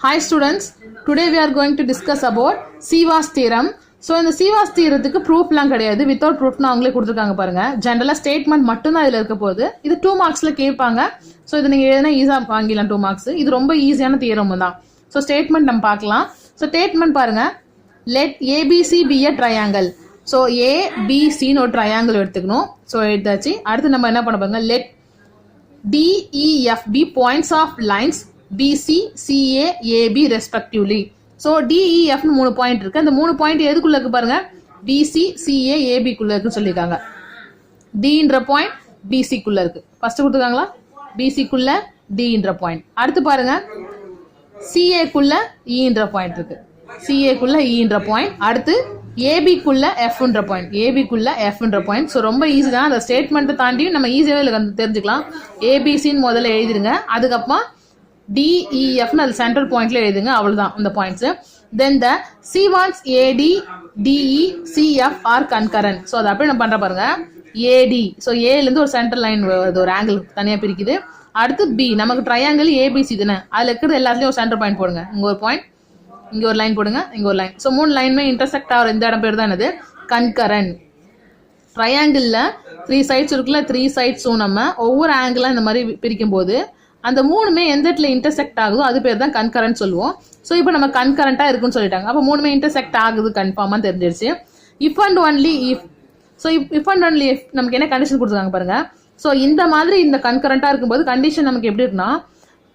Hi students, today we are going to discuss about Siva's theorem. So இந்த Siva's theoremத்துக்கு ப்ரூஃப்லாம் கிடையாது, without ப்ரூஃப்னா அவங்களே கொடுத்துருக்காங்க பாருங்க. ஜென்ரலா ஸ்டேட்மெண்ட் மட்டும் தான் இதுல இருக்க போகுது. இது 2 மார்க்ஸ்ல கேட்பாங்க. ஸோ இது நீங்க எதுனா ஈஸியா வாங்கிடலாம் 2 மார்க்ஸ். இது ரொம்ப ஈஸியான தியரம் தான். ஸோ ஸ்டேட்மெண்ட் நம்ம பார்க்கலாம். ஸோ ஸ்டேட்மெண்ட் பாருங்க, let ABC be a triangle. So ஏபிசின்னு ஒரு ட்ரையாங்கிள் எடுத்துக்கணும். ஸோ எடுத்தாச்சு. அடுத்து நம்ம என்ன பண்ண பாருங்க, let DEF be points of lines BC, CA, AB respectively. So DEF 3 point இருக்கு. அந்த 3 பாயிண்ட் எதுக்குள்ள இருக்கு பாருங்க, BC, CA, AB குள்ள இருக்குன்னு சொல்லிருக்காங்க. Dன்ற பாயிண்ட் BC குள்ள இருக்கு. ஃபர்ஸ்ட் கொடுத்துருக்காங்களா, BC குள்ள Dன்ற பாயிண்ட். அடுத்து பாருங்க, CA குள்ள Eன்ற பாயிண்ட் இருக்கு. CA குள்ள Eன்ற பாயிண்ட். அடுத்து AB குள்ள Fன்ற பாயிண்ட். AB குள்ள Fன்ற பாயிண்ட். ஸோ ரொம்ப ஈஸி தான். அந்த ஸ்டேட்மெண்ட்டை தாண்டி நம்ம ஈஸியாகவே தெரிஞ்சுக்கலாம். ABCன்னு முதல்ல எழுதிருங்க. அதுக்கப்புறம் DEFன்னு அது சென்ட்ரல் பாயிண்ட்ல எழுதுங்க. அவ்வளவுதான் இந்த பாயிண்ட்ஸ். தென் த C1s AD DE CF R concurrent. So அதை அப்படியே நம்ம பண்ற பாருங்க, AD. ஸோ ஏலேருந்து ஒரு சென்ட்ரல் லைன் ஒரு ஆங்கிள் தனியா பிரிக்குது. அடுத்து B, நமக்கு ட்ரையாங்கிள் ABC தானே, அதுல இருக்கிறது எல்லாத்துலயும் ஒரு சென்டர் பாயிண்ட் போடுங்க. இங்க ஒரு பாயிண்ட், இங்க ஒரு லைன் போடுங்க, இங்க ஒரு லைன். ஸோ 3 லைனுமே இன்டர்செக்ட் ஆகிற இந்த இடம் பேர் தான் என்னது, கன்கரண்ட். ட்ரையாங்கிள்ல 3 சைட்ஸ் இருக்குல்ல, 3 சைட்ஸும் நம்ம ஒவ்வொரு ஆங்கிளா இந்த மாதிரி பிரிக்கும் போது அந்த 3மே எந்த இடத்துல இன்டர்செக்ட் ஆகுதோ அது பேர் தான் கன்கரண்ட் சொல்லுவோம். ஸோ இப்போ நம்ம கன்கரண்டா இருக்குன்னு சொல்லிட்டாங்க. அப்போ 3மே இன்டர்செக்ட் ஆகுது கன்ஃபார்மா தெரிஞ்சிருச்சு. If and only if. So if and only if நமக்கு என்ன கண்டிஷன் கொடுத்துருக்காங்க பாருங்க. ஸோ இந்த மாதிரி இந்த கன்கரண்டா இருக்கும்போது கண்டிஷன் நமக்கு எப்படி இருக்குன்னா,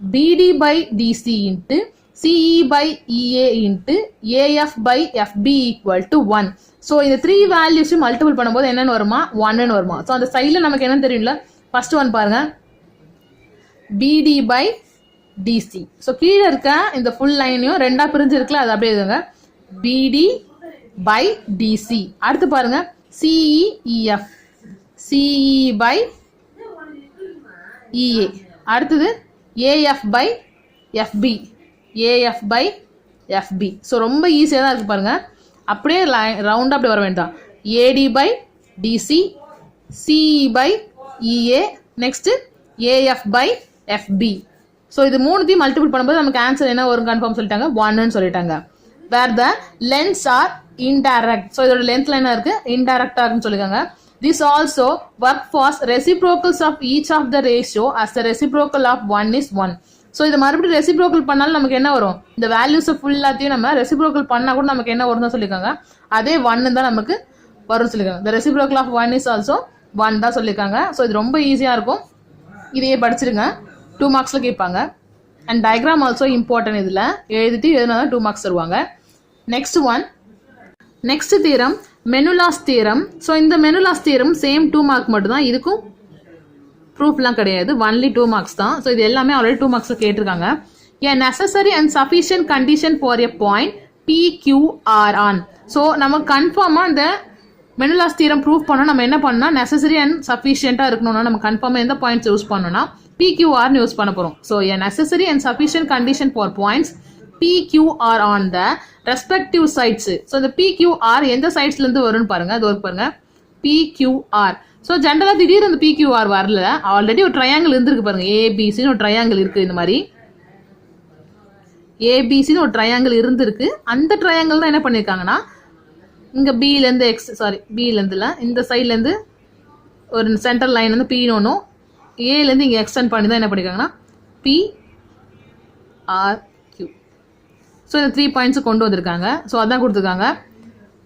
BD by DC into CE by EA into AF by FB equal to 1. So இந்த 3 வேல்யூஸும் மல்டிபிள் பண்ணும்போது என்னன்னு வருமா, 1ன்னு வருமா. ஸோ அந்த சைடில் நமக்கு என்னன்னு தெரியும்ல, ஃபர்ஸ்ட் ஒன் பாருங்க, BD by DC. ஸோ கீழே இருக்க இந்த ஃபுல் லைனையும் ரெண்டா பிரிஞ்சு இருக்குல்ல, அது அப்படியே எழுதுங்க, BD by DC. அடுத்து பாருங்க, CEF, CE by EA. அடுத்தது AF by FB, AF by FB. So ரொம்ப ஈஸியாக தான் இருக்கு பாருங்க. அப்படியே ரவுண்டா அப்படி வர வேண்டாம். AD by DC, CE by EA, next AF by FB. So இது 3த்தையும் மல்டிபிள் பண்ணும்போது நமக்கு ஆன்சர் என்ன வரும் கன்ஃபார்ம் சொல்லிட்டாங்க, 1ன்னு சொல்லிட்டாங்க. வேர் த லென்ஸ் ஆர் இன்டைரக்ட். ஸோ இதோட லென்த் லைனா இருக்கு, இன்டைரக்டா இருக்குன்னு சொல்லிருக்காங்க. This also work for reciprocals of each of the ratio as the reciprocal of 1 is 1. So இது மறுபடியும் ரெசிப்ரோக்கல் பண்ணாலும் நமக்கு என்ன வரும், இந்த வேல்யூஸ் ஃபுல்லாத்தையும் நம்ம ரெசிப்ரோக்கல் பண்ணா கூட நமக்கு என்ன வரும்னு சொல்லியிருக்காங்க, அதே 1 தான் நமக்கு வரும்னு சொல்லியிருக்காங்க. The reciprocal of 1 is also 1 தான் சொல்லியிருக்காங்க. ஸோ இது ரொம்ப ஈஸியா இருக்கும், இதையே படிச்சிருங்க. 2 மார்க்ஸ்ல கேட்பாங்க. And diagram also important. இதுல எழுதிட்டு எதுனா 2 மார்க்ஸ் தருவாங்க. Next one, next theorem Menelaus theorem. So இந்த மெனுலாஸ் தியரம் சேம் 2 மார்க் மட்டும் தான், இதுக்கும் ப்ரூஃப்லாம் கிடையாது, ஒன்லி 2 மார்க்ஸ் தான். ஸோ இது எல்லாமே ஆல்ரெடி 2 மார்க்ஸ்ல கேட்டிருக்காங்க. A necessary and sufficient condition for a point PQR on. So நம்ம கன்ஃபார்மா இந்த மெனுலாஸ் தியரம் ப்ரூஃப் பண்ணோம். நம்ம என்ன பண்ணா, நெசசரி அண்ட் சஃபிஷியண்டா இருக்கணும்னா நம்ம கன்ஃபார்மா எந்த பாயிண்ட்ஸ் யூஸ் பண்ணோம்னா PQR யூஸ் பண்ண போறோம். So a necessary and sufficient condition for points PQR on the respective sides. So இந்த PQR எந்த சைட்ஸ்ல இருந்து வரும்னு பாருங்க, அது ஒரு பாருங்க PQR. ஸோ ஜென்ரலா திடீர்னு இந்த PQR வரல, ஆல்ரெடி ஒரு ட்ரையாங்கிள் இருந்திருக்கு பாருங்க, ABCன்னு ஒரு ட்ரையாங்கிள் இருக்கு. இந்த மாதிரி ABCன்னு ஒரு ட்ரையாங்கிள் இருந்திருக்கு. அந்த ட்ரையாங்கிள் தான் என்ன பண்ணிருக்காங்கன்னா, இங்க Bல இருந்து Bல இருந்துல இந்த சைட்ல இருந்து ஒரு சென்டர் லைன் வந்து Pன்னு ஒன்னும், ஏல இருந்து இங்க எக்ஸ்டெண்ட் பண்ணி தான் என்ன பண்ணிருக்காங்கன்னா PRQ. ஸோ இந்த 3 பாயிண்ட்ஸ் கொண்டு வந்திருக்காங்க. ஸோ அதான் கொடுத்துருக்காங்க,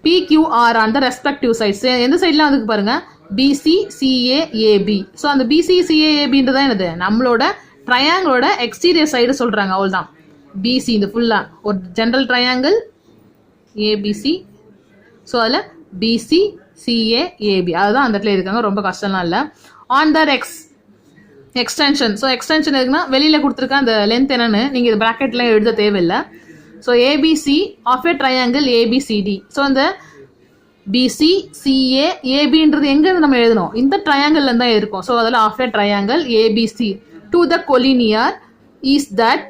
PQR on the respective sides. எந்த சைட்லாம் அதுக்கு பாருங்க, BC CA AB. ஸோ அந்த BC CA ABன்றதான் என்னது, நம்மளோட ட்ரையாங்கிளோட எக்ஸ்டீரியர் சைடு சொல்றாங்க. அவ்வளவுதான். BC இந்த ஃபுல்லா ஒரு ஜென்ரல் ட்ரையாங்கிள் ABC. ஸோ அதில் BC CA AB அதுதான் அந்த இடத்துல இருக்காங்க. ரொம்ப கஷ்டம்லாம் இல்லை. On the extension. So extension எதுக்குன்னா, வெளியில கொடுத்துருக்க அந்த லென்த் என்னன்னு நீங்க இது பிராக்கெட்லாம் எழுத தேவையில்லை. So ABC of a triangle ABCD. So அந்த BC CA ABன்றது எங்க இருந்து நம்ம எழுதணும், இந்த ட்ரையாங்கிள்ல தான் இருக்கும். ஸோ அதில் of a triangle ABC to the collinear is that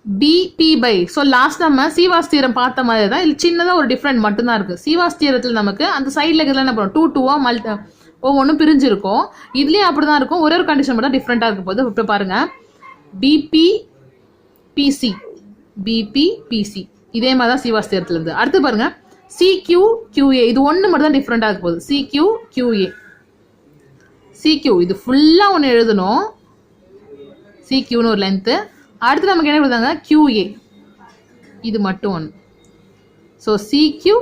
BP by. So last நம்ம சீவாஸ் தியரம் பார்த்த மாதிரி தான், இது சின்னதா ஒரு டிஃபரெண்ட் மட்டும் தான் இருக்கு. சீவாஸ் தியரத்தில் நமக்கு அந்த சைட்ல இருக்கிறது என்ன பண்ணுவோம், 2 ஒவ்வொன்றும் பிரிஞ்சிருக்கும். இதுலயும் அப்படிதான் இருக்கும், ஒரே ஒரு கண்டிஷன் மட்டும் டிஃப்ரெண்டா இருக்க போது. இப்போ பாருங்க, BP பிசி, பிபி, பிசி. இதே மாதிரி தான் சிவாஸ் தேரத்துல இருந்து. அடுத்து பாருங்க சிக்யூ கியூஏ, இது ஒன்று மட்டும் தான் டிஃப்ரெண்டாக இருக்க போகுது. சிக்யூ கியூஏ, சிக்யூ இது ஃபுல்லாக ஒன்று எழுதணும், சிக்யூன்னு ஒரு லென்த்து. அடுத்து நமக்கு என்ன கொடுத்தாங்க கியூஏ, இது மட்டும் ஒன்று. ஸோ சிக்யூ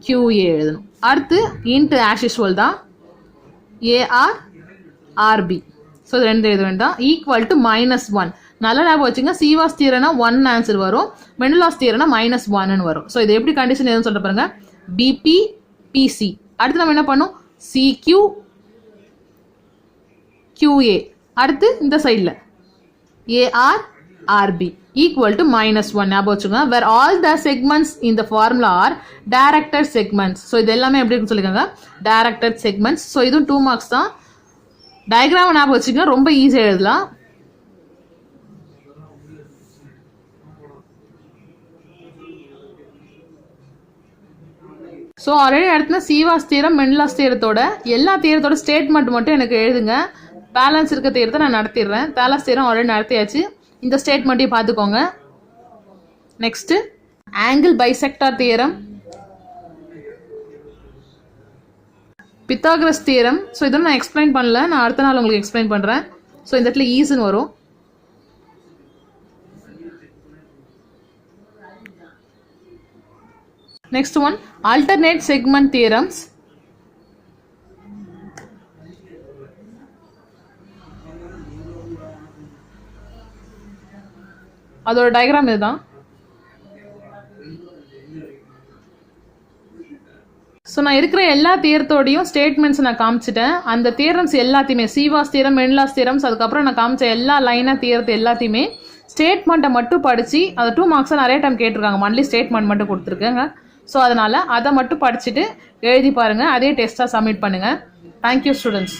கியூஏ எழுதணும். அடுத்து இன்ட்டு ஆஸ் யூஷுவல் தான் ஏஆர் ஆர்பி. ஸோ இது ரெண்டு எழுத வேண்டாம். Equal to -1. நல்லா ஞாபகம் வச்சுங்க, சிவாஸ் தியரம்னா 1 ஆன்சர் வரும், மெண்டலாஸ் தியரம்னா -1 வரும். ஸோ இது எப்படி கண்டிஷன் எதுன்னு சொல்லிட்டு பாருங்க, பிபி பிசி. அடுத்து நம்ம என்ன பண்ணோம், சிக்யூ கியூஏ. அடுத்து இந்த சைடில் ஏஆர் ஆர்பி equal to -1. ஞாபகம் வச்சுங்க, where all the segments in the formula are directed segments. So இது எல்லாமே எப்படி இருக்குன்னு சொல்லிக்கோங்க, directed segments. ஸோ இதுவும் 2 மார்க்ஸ் தான். டயக்ராம் ஞாபகம் வச்சுக்கோங்க, ரொம்ப ஈஸியாக எழுதலாம். ஸோ ஆல்ரெடி அடுத்த சிவாஸ் தியரம் மெண்டலாஸ் தியரத்தோட எல்லா தியரத்தோட ஸ்டேட்மெண்ட் மட்டும் எனக்கு எழுதுங்க. பேலன்ஸ் இருக்க தியரத்தை நான் நடத்திடுறேன். பேலன்ஸ் தியரம் ஆல்ரெடி நடத்தியாச்சு, இந்த ஸ்டேட்மெண்ட்டையும் பார்த்துக்கோங்க. Next angle bisector theorem, Pythagoras theorem. So இதெல்லாம் நான் எக்ஸ்பிளைன் பண்ணல, நான் அடுத்த நாள் உங்களுக்கு எக்ஸ்பிளைன் பண்ணுறேன். ஸோ இந்த இடத்துல ஈஸுன்னு வரும். Next one alternate segment theorems. அதோட டயக்ராம் இதுதான். ஸோ நான் இருக்கிற எல்லா தியரத்தோடையும் ஸ்டேட்மெண்ட்ஸ் நான் காமிச்சிட்டேன். அந்த தியரம்ஸ் எல்லாத்தையுமே சிவாஸ் தியரம், மெண்டலாஸ் தியரம்ஸ், அதுக்கப்புறம் நான் காமிச்ச எல்லா லைனாக தியரத்தை எல்லாத்தையுமே ஸ்டேட்மெண்ட்டை மட்டும் படித்து, அது 2 மார்க்ஸாக நிறைய டைம் கேட்டிருக்காங்க, மன்லி ஸ்டேட்மெண்ட் மட்டும் கொடுத்துருக்காங்க. ஸோ அதனால் அதை மட்டும் படிச்சுட்டு எழுதி பாருங்கள், அதே டெஸ்ட்டாக சப்மிட் பண்ணுங்கள். Thank you students.